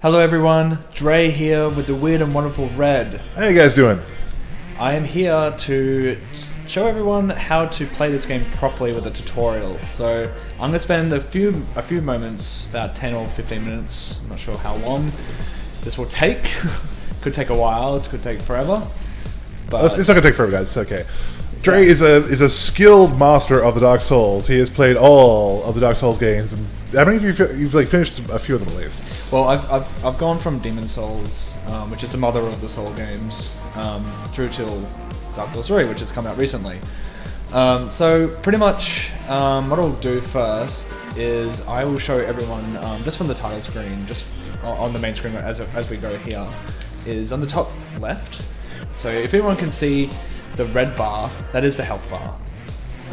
Hello everyone, Dre here with the Weird and Wonderful Red. How you guys doing? I am here to show everyone how to play this game properly with a tutorial. So I'm going to spend a few moments, about 10 or 15 minutes, I'm not sure how long this will take. Could take a while, it could take forever. But It's not gonna take forever, guys. It's okay. Dre is a skilled master of the Dark Souls. He has played all of the Dark Souls games, and how many of you've like finished a few of them at least? Well, I've gone from Demon Souls, which is the mother of the Soul games, through till Dark Souls 3, which has come out recently. So pretty much, what I'll do first is I will show everyone just from the title screen, just on the main screen as we go here, is on the top left. So if everyone can see the red bar, that is the health bar.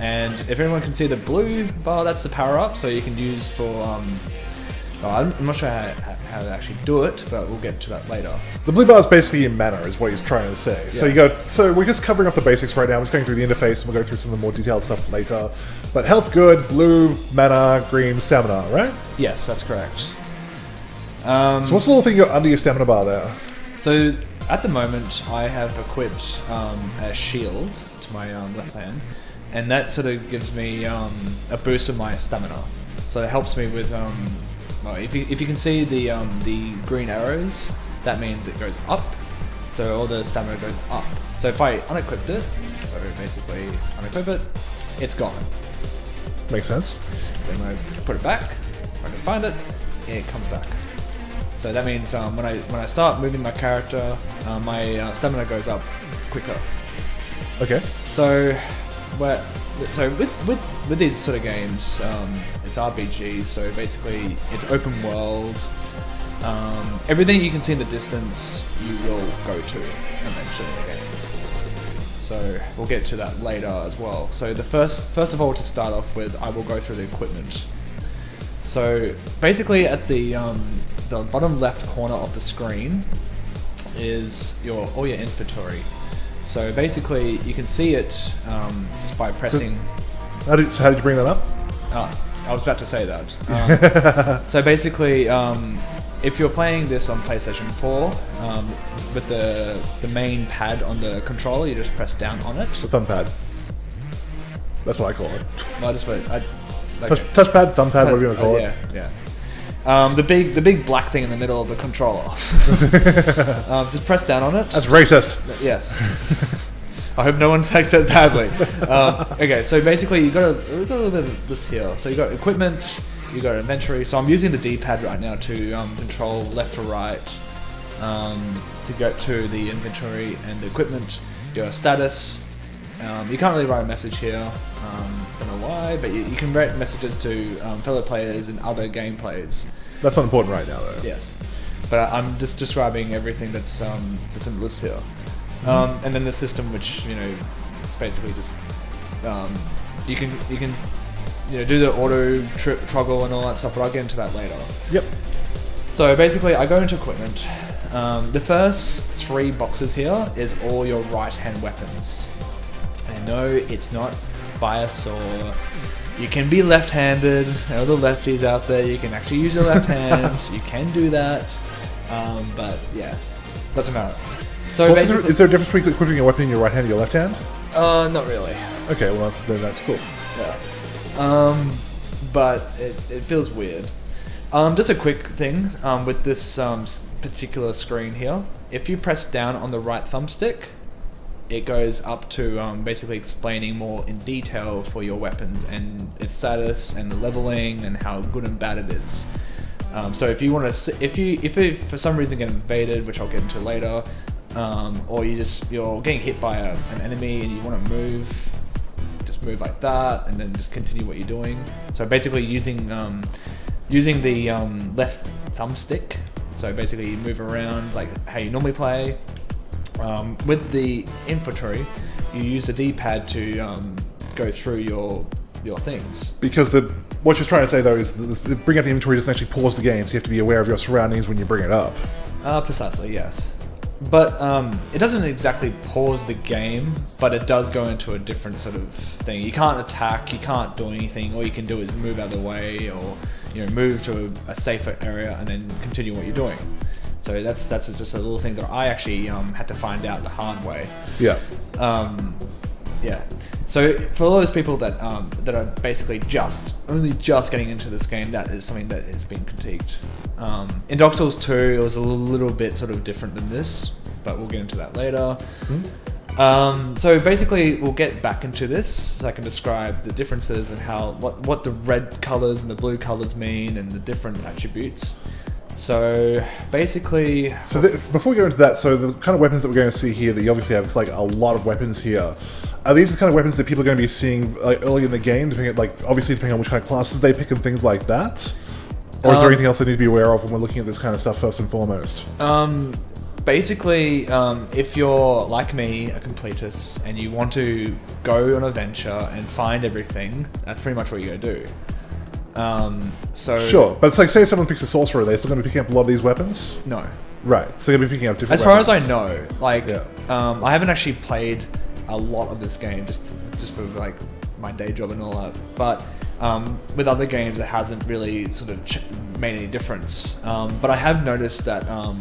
And if everyone can see the blue bar, that's the power up, so you can use for, I'm not sure how to actually do it, but we'll get to that later. The blue bar is basically your mana, is what he's trying to say. Yeah. So we're just covering up the basics right now. We're just going through the interface, and we'll go through some of the more detailed stuff later. But health good, blue, mana, green, stamina, right? Yes, that's correct. So what's the little thing you got under your stamina bar there? So at the moment, I have equipped a shield to my left hand, and that sort of gives me a boost of my stamina. So it helps me with, well, if you can see the green arrows, that means it goes up. So all the stamina goes up. So if I unequipped it, so basically unequip it, it's gone. Makes sense. Then when I put it back, if I can find it, it comes back. So that means when I start moving my character, my stamina goes up quicker. Okay. So, with these sort of games, it's RPGs. So basically, it's open world. Everything you can see in the distance, you will go to eventually in the game. So we'll get to that later as well. So the first of all, to start off with, I will go through the equipment. So basically, at the bottom left corner of the screen is all your inventory. So basically, you can see it just by pressing. How did you bring that up? I was about to say that. So basically, if you're playing this on PlayStation 4, with the main pad on the controller, you just press down on it. The thumb pad. That's what I call it. No, Touchpad, thumb pad, whatever you want to call it. Yeah. The big black thing in the middle of the controller. Just press down on it. That's racist. Yes. I hope no one takes that badly. Okay, so basically you got a little bit of this here. So you got equipment, you got inventory. So I'm using the D-pad right now to control left to right to get to the inventory and the equipment. Your status. You can't really write a message here. Don't know why, but you can write messages to fellow players and other gameplays. That's not important right now, though. Yes, but I'm just describing everything that's in the list here, and then the system, which it's basically just you can do the auto toggle and all that stuff, but I'll get into that later. Yep. So basically, I go into equipment. The first 3 boxes here is all your right-hand weapons. And no, it's not bias, or you can be left-handed. All the lefties out there, you can actually use your left hand. You can do that, but yeah, doesn't matter. So is there a difference between equipping your weapon in your right hand and your left hand? Not really. Okay, well then that's cool. Yeah. But it feels weird. Just a quick thing with this particular screen here. If you press down on the right thumbstick, it goes up to basically explaining more in detail for your weapons and its status and the leveling and how good and bad it is. So if you want to, if you for some reason get invaded, which I'll get into later, or you're getting hit by an enemy and you want to move, just move like that and then just continue what you're doing. So basically using the left thumbstick. So basically you move around like how you normally play. With the inventory, you use the D-pad to go through your things. Because what you're trying to say though is bring up the inventory doesn't actually pause the game, so you have to be aware of your surroundings when you bring it up. Precisely, yes. But it doesn't exactly pause the game, but it does go into a different sort of thing. You can't attack, you can't do anything. All you can do is move out of the way, or move to a safer area and then continue what you're doing. So that's just a little thing that I actually had to find out the hard way. Yeah. Yeah. So for all those people that are basically only just getting into this game, that is something that has been critiqued. In Dark Souls 2, it was a little bit sort of different than this, but we'll get into that later. So basically, we'll get back into this so I can describe the differences and what the red colors and the blue colors mean and the different attributes. So basically... So before we go into that, so the kind of weapons that we're going to see here, that you obviously have, it's like a lot of weapons here. Are these the kind of weapons that people are going to be seeing like early in the game, obviously depending on which kind of classes they pick and things like that? Or is there anything else they need to be aware of when we're looking at this kind of stuff first and foremost? Basically, if you're like me, a completist, and you want to go on a venture and find everything, that's pretty much what you're going to do. Sure, but it's like, say someone picks a sorcerer, they're still going to be picking up a lot of these weapons? No. Right, so they're going to be picking up different weapons. As far as I know, like, Yeah. I haven't actually played a lot of this game just for like my day job and all that, but with other games it hasn't really sort of made any difference. But I have noticed that I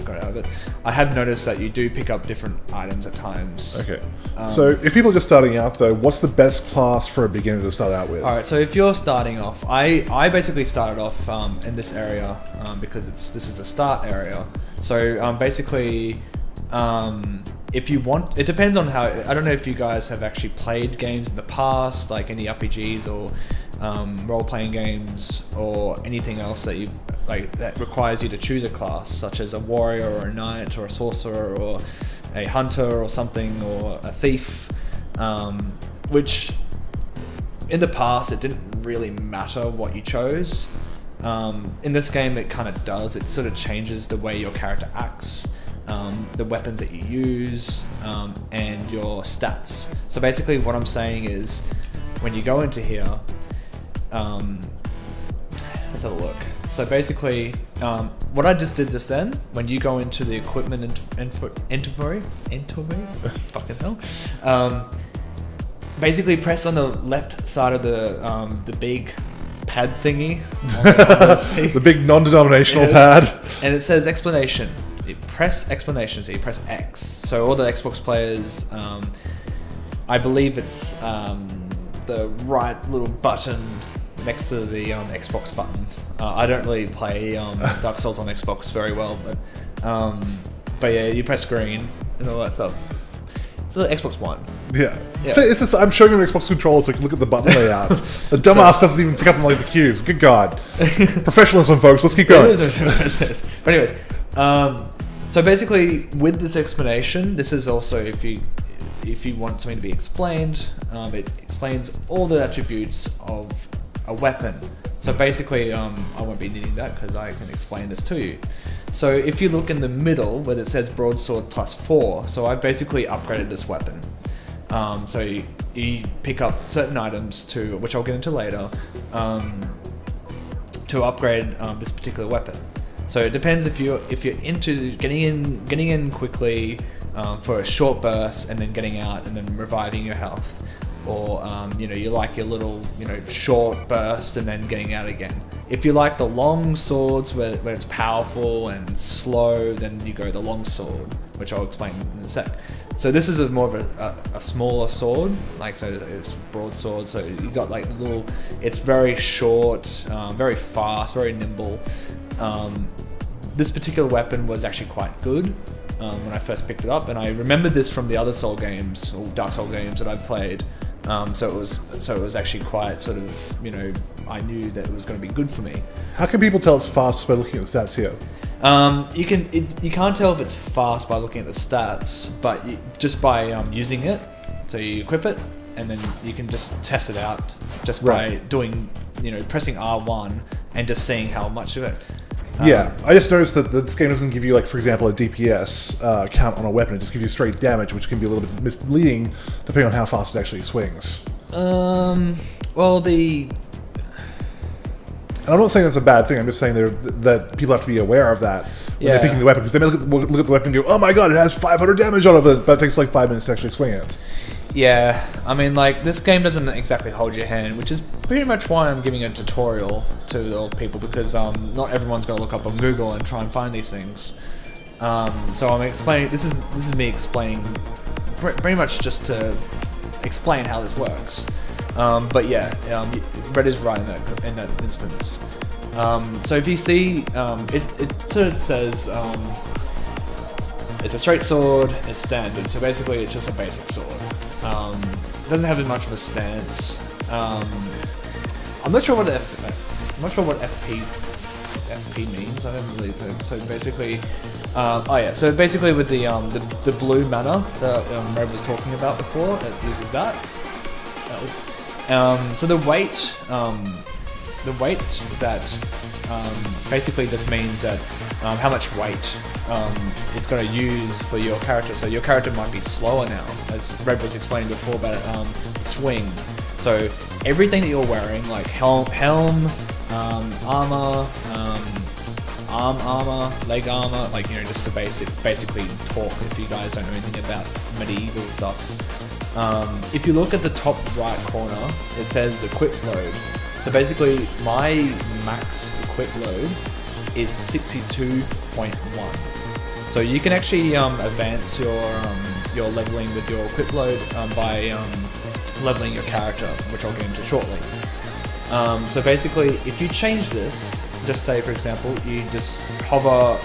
got out of it. I have noticed that you do pick up different items at times. Okay. So if people are just starting out though, what's the best class for a beginner to start out with? Alright, so if you're starting off, I basically started off in this area because this is the start area. So basically, if you want, it depends on how, I don't know if you guys have actually played games in the past, like any RPGs or role-playing games or anything else that that requires you to choose a class, such as a warrior or a knight or a sorcerer or a hunter or something, or a thief, which in the past it didn't really matter what you chose. In this game it kind of does. It sort of changes the way your character acts, the weapons that you use, and your stats. So basically what I'm saying is, when you go into here, let's have a look. So basically, what I just did just then, when you go into the equipment inventory, fucking hell, basically press on the left side of the big pad thingy. The big non-denominational pad. And it says explanation. You press explanation, so you press X. So all the Xbox players, I believe it's the right little button next to the Xbox button. I don't really play Dark Souls on Xbox very well, but yeah, you press green and all that stuff. It's the Xbox One. Yeah. So it's just, I'm showing you an Xbox controller so you can look at the button layout. The dumbass doesn't even pick up on like the cubes. Good God. Professionalism, folks. Let's keep going. But anyways, so basically with this explanation, this is also if you want something to be explained, it explains all the attributes of a weapon. So basically, I won't be needing that because I can explain this to you. So if you look in the middle where it says broadsword +4, so I basically upgraded this weapon. So you pick up certain items which I'll get into later, to upgrade this particular weapon. So it depends if you're into getting in quickly for a short burst and then getting out and then reviving your health. Or you like your little short burst and then getting out again. If you like the long swords where it's powerful and slow, then you go the long sword, which I'll explain in a sec. So this is more of a smaller sword, so it's broadsword. So you got like little. It's very short, very fast, very nimble. This particular weapon was actually quite good when I first picked it up, and I remembered this from the other Soul games or Dark Soul games that I've played. So it was actually quite sort of, I knew that it was going to be good for me. How can people tell it's fast just by looking at the stats here? You can't tell if it's fast by looking at the stats, but just by using it. So you equip it, and then you can just test it out just by doing, pressing R1 and just seeing how much of it. Yeah, I just noticed that this game doesn't give you, like, for example, a DPS count on a weapon. It just gives you straight damage, which can be a little bit misleading depending on how fast it actually swings. Well, And I'm not saying that's a bad thing. I'm just saying that people have to be aware of that when they're picking the weapon, because they may look at the weapon and go, "Oh my God, it has 500 damage out of it," but it takes like 5 minutes to actually swing it. Yeah, I mean, like, this game doesn't exactly hold your hand, which is pretty much why I'm giving a tutorial to all people, because not everyone's going to look up on Google and try and find these things. So I'm explaining. This is me explaining, pretty much just to explain how this works. But yeah, Red is right in that instance. So if you see, it sort of says. It's a straight sword, it's standard, so basically it's just a basic sword. Doesn't have as much of a stance. I'm not sure what FP means. I don't really think. So basically, So basically, with the blue mana that Red was talking about before, it uses that. So the weight that basically just means that how much weight it's going to use for your character. So your character might be slower now, as Red was explaining before about swing. So everything that you're wearing, like helm, armor, arm armor, leg armor, like, you know, just to basically talk if you guys don't know anything about medieval stuff. If you look at the top right corner, it says equip load. So basically, my max equip load is 62.1. So you can actually advance your leveling with your equip load by leveling your character, which I'll get into shortly. So basically, if you change this, just say for example, you just hover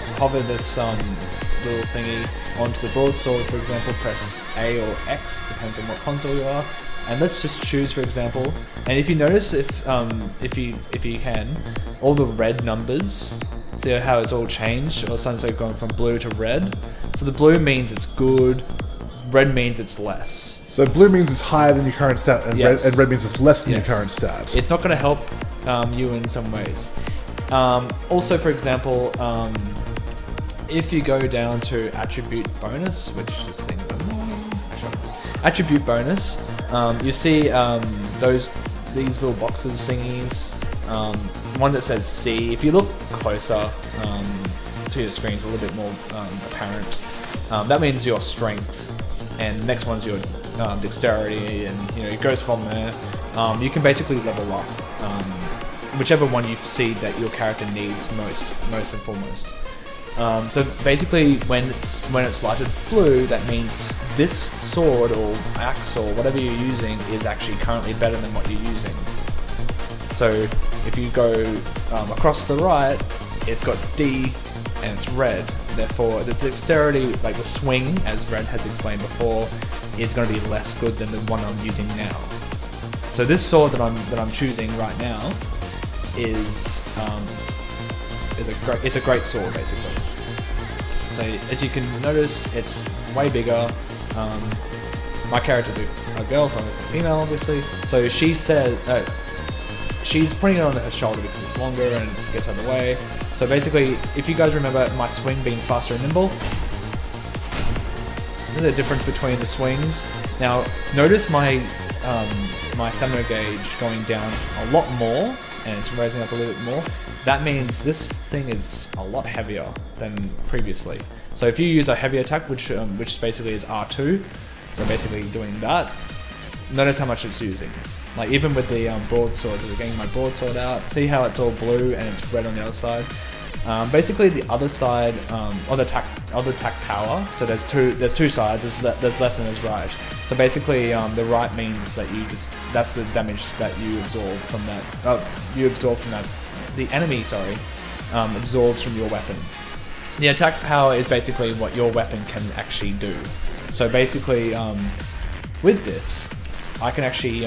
this little thingy onto the broadsword, for example, press A or X, depends on what console you are. And let's just choose, for example, and if you notice, if you can, all the red numbers, see how it's all changed, or sometimes they've gone from blue to red. So the blue means it's good, red means it's less. So blue means it's higher than your current stat, and, yes. red means it's less than Yes. your current stat. It's not going to help you in some ways. Also, for example, if you go down to attribute bonus, which this thing, attribute bonus, you see these little boxes thingies. One that says C. If you look closer to your screen, it's a little bit more apparent. That means your strength, and the next one's your dexterity, and you know it goes from there. You can basically level up whichever one you see that your character needs most and foremost. So basically, when it's lighted blue, that means this sword or axe or whatever you're using is actually currently better than what you're using. So if you go across the right, it's got D and it's red. Therefore, the dexterity, like the swing, as Red has explained before, is going to be less good than the one I'm using now. So this sword that I'm choosing right now is a great sword, basically. So as you can notice, it's way bigger. My character's a girl, so I'm a female, obviously. So she said she's putting it on her shoulder because it's longer and it gets out of the way. So basically, if you guys remember my swing being faster and nimble, there's the difference between the swings. Now notice my stamina gauge going down a lot more, and it's raising up a little bit more. That means this thing is a lot heavier than previously. So if you use a heavy attack, which basically is R2, so basically doing that, notice how much it's using. Like even with the broadsword, so getting my broadsword out, see how it's all blue and it's red on the other side. Basically the other side, or the attack power. So there's two sides. There's left and there's right. So basically, the right means that that's the damage that you absorb from that. The enemy, absorbs from your weapon. The attack power is basically what your weapon can actually do. So basically, with this, I can actually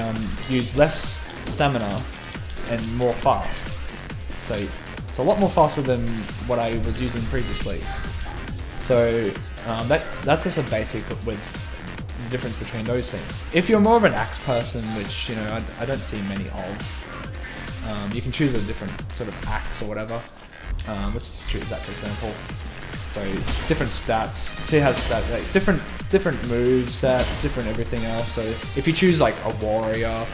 use less stamina and more fast. So it's a lot more faster than what I was using previously. So that's just a basic with the difference between those things. If you're more of an axe person, which I don't see many of, you can choose a different sort of axe or whatever. Let's just choose that for example. So different stats. See how different moves set, different everything else. So if you choose like a warrior,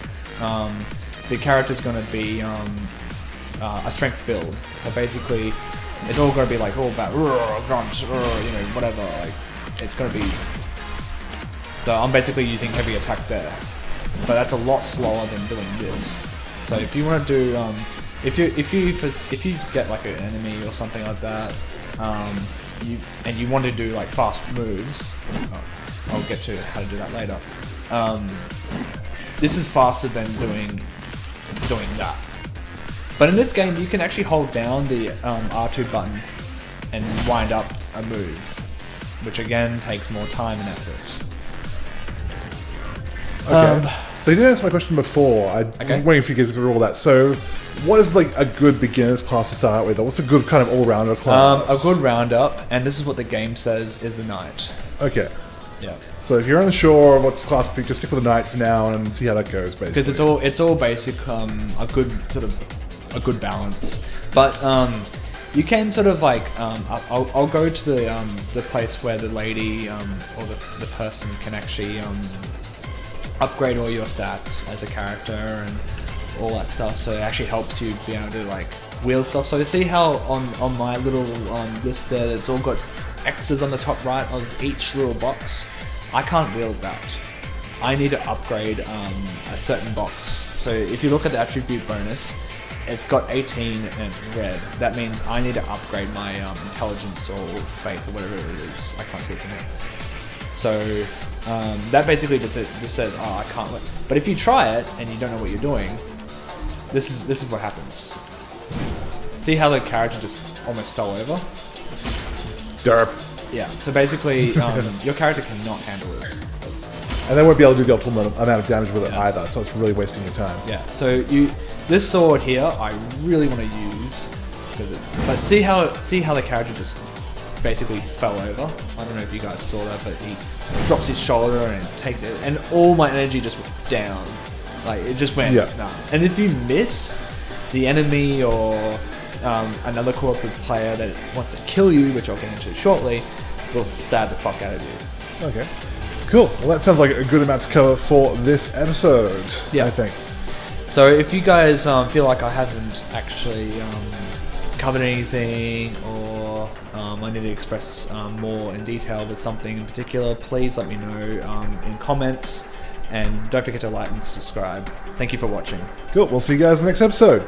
the character's going to be a strength build. So basically, it's all going to be like all about grunt, whatever. Like it's going to be So I'm basically using heavy attack there, but that's a lot slower than doing this. So if you want to do, if you get like an enemy or something like that, you want to do like fast moves, I'll get to how to do that later. This is faster than doing that. But in this game, you can actually hold down the R2 button and wind up a move, which again takes more time and effort. Okay. So you didn't answer my question before. I was waiting for you to get through all that. So, what is like a good beginner's class to start out with? Or what's a good kind of all-rounder class? A good roundup, and this is what the game says is the knight. Okay. Yeah. So if you're unsure what class to pick, just stick with the knight for now and see how that goes, basically. Because it's all basic, a good balance. But you can sort of like I'll go to the place where the lady or the person can actually upgrade all your stats as a character and all that stuff. So it actually helps you be able to like wield stuff. So you see how on my little list there, it's all got X's on the top right of each little box. I can't wield that. I need to upgrade a certain box. So if you look at the attribute bonus, it's got 18 and it's red. That means I need to upgrade my intelligence or faith or whatever it is. I can't see it from here. So that basically just says, oh, I can't. But if you try it and you don't know what you're doing, this is what happens. See how the character just almost fell over? Derp. Yeah. So basically, your character cannot handle this. And they won't be able to do the optimal amount of damage with it either, so it's really wasting your time. Yeah. So this sword here, I really want to use, but see how the character just basically fell over. I don't know if you guys saw that, but he drops his shoulder and takes it, and all my energy just went down. Like it just went. Nah. And if you miss, the enemy or another cooperative player that wants to kill you, which I'll get into shortly, will stab the fuck out of you. Okay. Cool. Well, that sounds like a good amount to cover for this episode, I think. So if you guys feel like I haven't actually covered anything, or I need to express more in detail with something in particular, please let me know in comments, and don't forget to like and subscribe. Thank you for watching. Cool. We'll see you guys in the next episode.